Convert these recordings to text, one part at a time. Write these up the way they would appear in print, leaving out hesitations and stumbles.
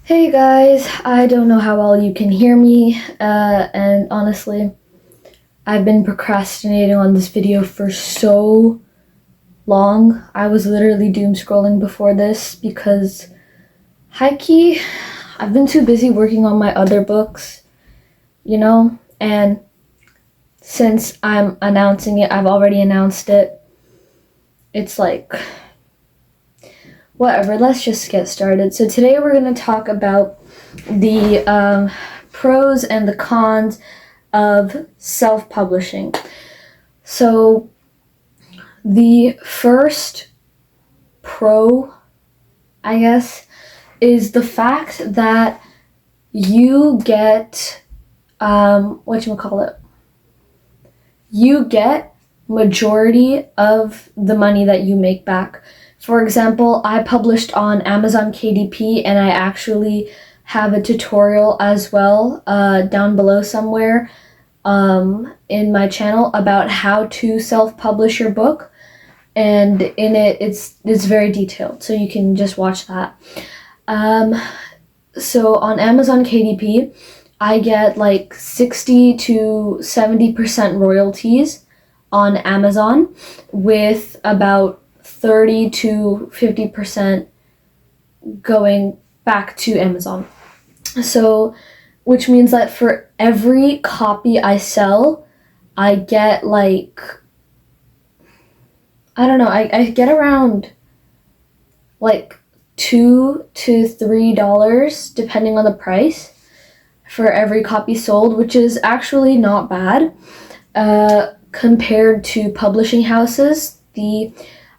Hey guys, I don't know how well you can hear me, and honestly, I've been procrastinating on this video for so long. I was literally doom scrolling before this because, high key, I've been too busy working on my other books, and since I'm announcing it, I've already announced it. It's like, whatever, let's just get started. So today we're going to talk about the pros and the cons of self-publishing. So the first pro, I guess, is the fact that you get you get majority of the money that you make back. For example, I published on Amazon KDP, and I actually have a tutorial as well down below somewhere in my channel about how to self-publish your book, and in it it's very detailed, so you can just watch that. So on Amazon KDP, I get like 60 to 70% royalties on Amazon, with about 30 to 50% going back to Amazon. So, which means that for every copy I sell, I get like, I don't know, I get around like $2 to $3 depending on the price for every copy sold, which is actually not bad compared to publishing houses.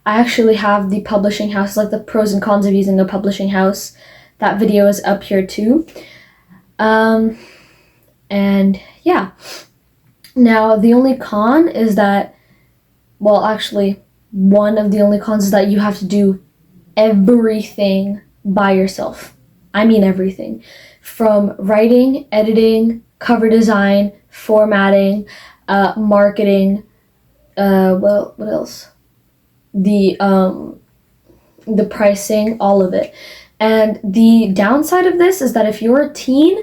I actually have the publishing house, like the pros and cons of using a publishing house. That video is up here too. And yeah. Now, the only con is that, well, actually, one of the only cons is that you have to do everything by yourself. I mean everything. From writing, editing, cover design, formatting, marketing, what else? The pricing, all of it. And the downside of this is that if you're a teen,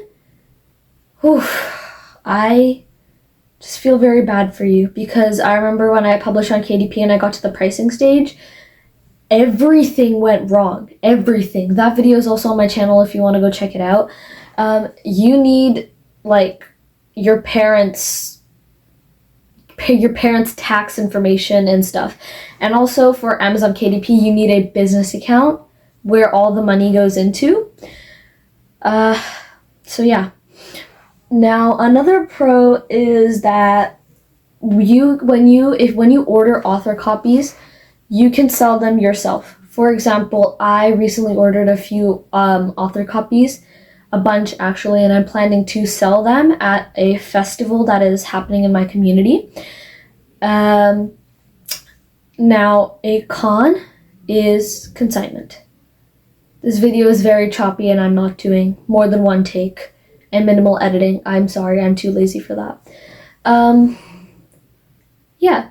I just feel very bad for you, because I remember when I published on KDP and I got to the pricing stage, everything went wrong. Everything. That video is also on my channel if you want to go check it out. You need like your parents' tax information and stuff. And also for Amazon KDP, you need a business account where all the money goes into. So yeah. Now, another pro is that when you order author copies, you can sell them yourself. For example, I recently ordered a few author copies, a bunch actually, and I'm planning to sell them at a festival that is happening in my community. Now, a con is consignment. This video is very choppy and I'm not doing more than one take and minimal editing. I'm sorry, I'm too lazy for that. Yeah,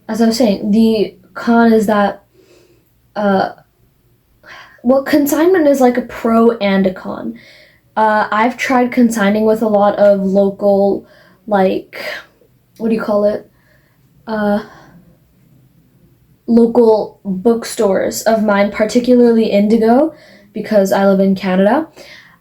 as I was saying, the con is that, consignment is like a pro and a con. I've tried consigning with a lot of local, like, local bookstores of mine, particularly Indigo, because I live in Canada.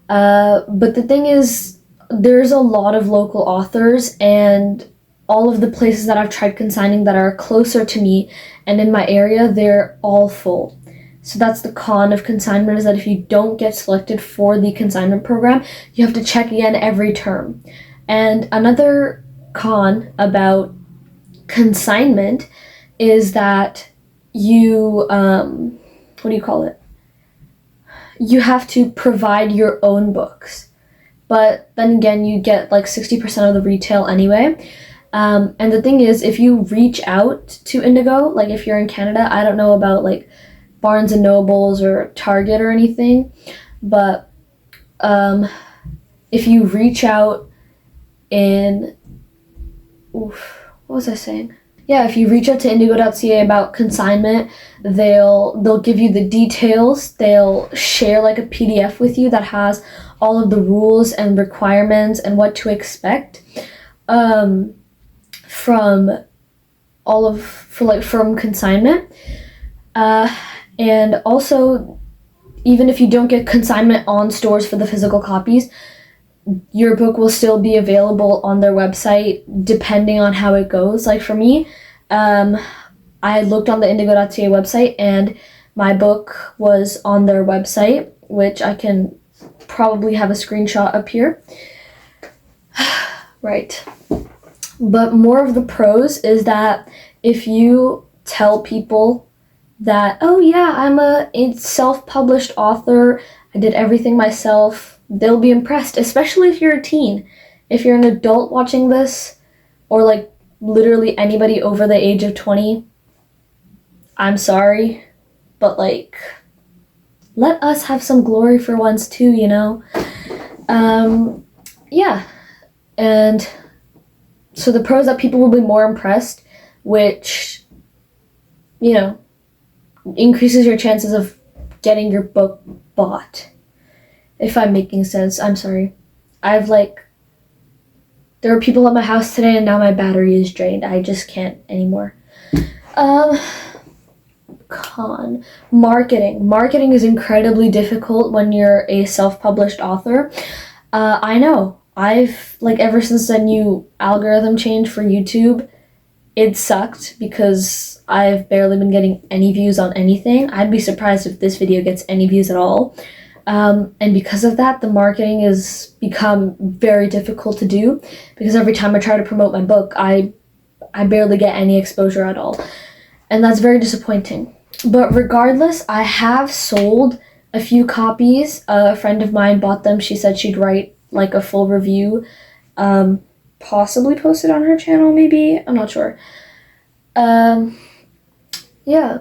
But the thing is, there's a lot of local authors, and all of the places that I've tried consigning that are closer to me and in my area, they're all full. So that's the con of consignment, is that if you don't get selected for the consignment program, you have to check again every term. And another con about consignment is that you, you have to provide your own books. But then again, you get like 60% of the retail anyway. And the thing is, if you reach out to Indigo, like if you're in Canada, I don't know about like Barnes and Nobles or Target or anything, but if you reach out in, what was I saying? Yeah, if you reach out to indigo.ca about consignment, they'll give you the details. They'll share like a PDF with you that has all of the rules and requirements and what to expect um, from from consignment. And also, even if you don't get consignment on stores for the physical copies, your book will still be available on their website depending on how it goes. Like for me, I looked on the indigo.ca website and my book was on their website, which I can probably have a screenshot up here. Right. But more of the pros is that if you tell people that, oh yeah, I'm a self-published author, I did everything myself, they'll be impressed, especially if you're a teen. If you're an adult watching this, or like literally anybody over the age of 20, I'm sorry, but like, let us have some glory for once too, you know? Yeah. And so the pros that people will be more impressed, which, you know, increases your chances of getting your book bought. If I'm making sense, I'm sorry. There are people at my house today and now my battery is drained. I just can't anymore. Con. Marketing. Marketing is incredibly difficult when you're a self-published author. I know. Ever since the new algorithm change for YouTube, it sucked because I've barely been getting any views on anything. I'd be surprised if this video gets any views at all. And because of that, the marketing has become very difficult to do because every time I try to promote my book, I barely get any exposure at all. And that's very disappointing. But regardless, I have sold a few copies. A friend of mine bought them. She said she'd write like a full review, possibly post it on her channel, maybe. I'm not sure. Yeah.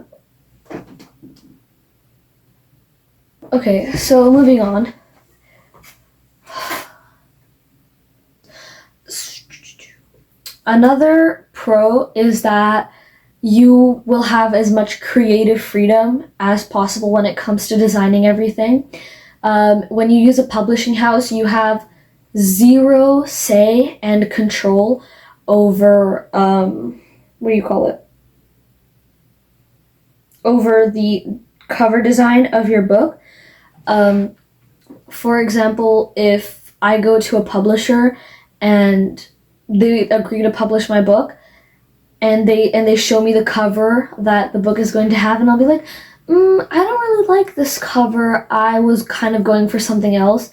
Okay, so moving on. Another pro is that you will have as much creative freedom as possible when it comes to designing everything. When you use a publishing house, you have zero say and control over, over the cover design of your book. For example, if I go to a publisher and they agree to publish my book, and they show me the cover that the book is going to have, and I'll be like, I don't really like this cover. I was kind of going for something else.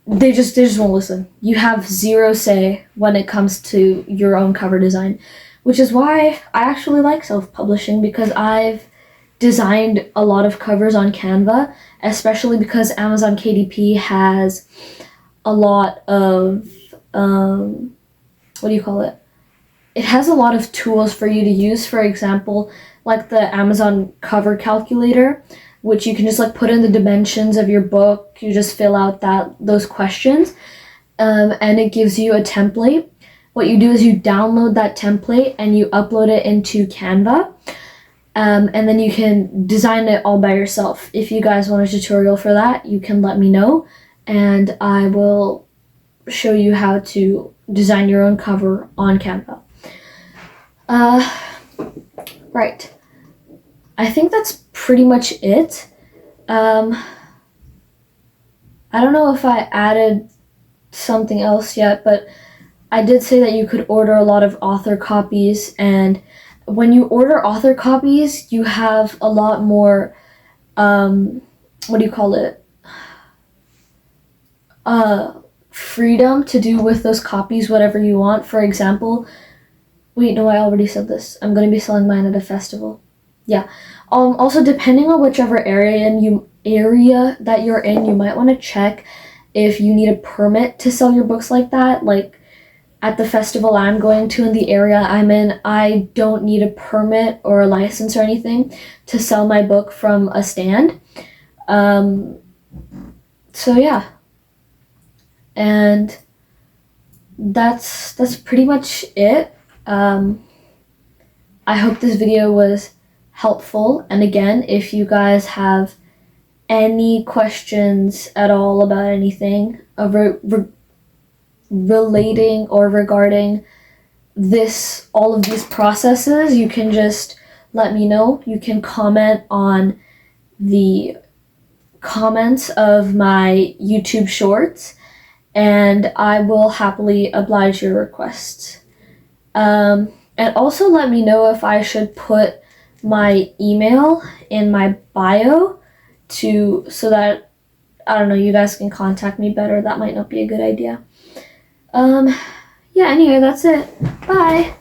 They just won't listen. You have zero say when it comes to your own cover design, which is why I actually like self-publishing, because I've designed a lot of covers on Canva, especially because Amazon KDP has a lot of it has a lot of tools for you to use. For example, like the Amazon cover calculator, which you can just like put in the dimensions of your book. You just fill out those questions, and it gives you a template. What you do is you download that template and you upload it into Canva, and then you can design it all by yourself. If you guys want a tutorial for that, you can let me know, and I will show you how to design your own cover on Canva. Right. I think that's pretty much it. I don't know if I added something else yet, but I did say that you could order a lot of author copies, and when you order author copies, you have a lot more, freedom to do with those copies whatever you want. For example, wait, no, I already said this. I'm going to be selling mine at a festival. Yeah. Also, depending on whichever area that you're in, you might want to check if you need a permit to sell your books like that. Like at the festival I'm going to in the area I'm in, I don't need a permit or a license or anything to sell my book from a stand. So yeah. And that's pretty much it. I hope this video was helpful. And again, if you guys have any questions at all about anything relating or regarding all of these processes, you can just let me know. You can comment on the comments of my YouTube shorts, and I will happily oblige your requests. And also let me know if I should put my email in my bio so that, I don't know, you guys can contact me better. That might not be a good idea. Yeah, anyway, that's it. Bye!